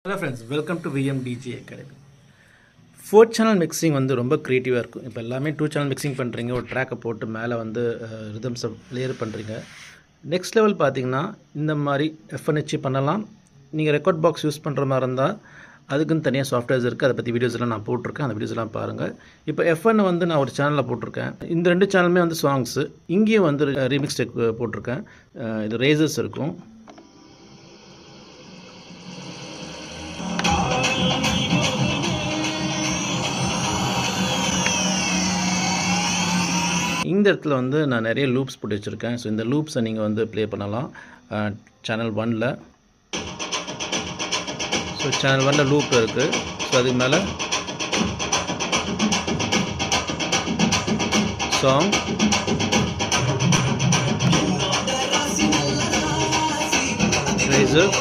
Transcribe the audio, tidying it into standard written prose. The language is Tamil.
Hello friends, welcome to VMDG Academy. 4 channel mixing வந்து ரொம்ப க்ரியேட்டிவாக இருக்கும். இப்போ எல்லாமே 2 channel mixing பண்ணுறீங்க, ஒரு ட்ராக்கை போட்டு மேலே வந்து ரிதம்ஸை லேயர் பண்ணுறீங்க. நெக்ஸ்ட் லெவல் பார்த்தீங்கன்னா இந்த மாதிரி எஃப்என்ஹெச் பண்ணலாம். நீங்கள் ரெக்கார்ட் பாக்ஸ் யூஸ் பண்ணுற மாதிரி இருந்தால் அதுக்குன்னு தனியாக சாஃப்ட்வேர்ஸ் இருக்குது. அதை பற்றி வீடியோஸ்லாம் நான் போட்டிருக்கேன். அந்த வீடியோஸ்லாம் பாருங்கள். இப்போ எஃப்என் வந்து நான் ஒரு சேனலில் போட்டிருக்கேன். இந்த 2 சேனலுமே வந்து சாங்ஸு. இங்கேயும் வந்து ரீமிக்ஸ் டெக் போட்டிருக்கேன். இது ரேசர்ஸ் இருக்கும். இந்த இடத்துல வந்து நான் நிறைய லூப்ஸ் போட்டு வச்சுருக்கேன். ஸோ இந்த லூப்ஸை நீங்கள் வந்து ப்ளே பண்ணலாம் சேனல் 1ல். ஸோ சேனல் 1ல் லூப் இருக்குது. ஸோ அதுக்கு மேலே சாங், ரேசர்,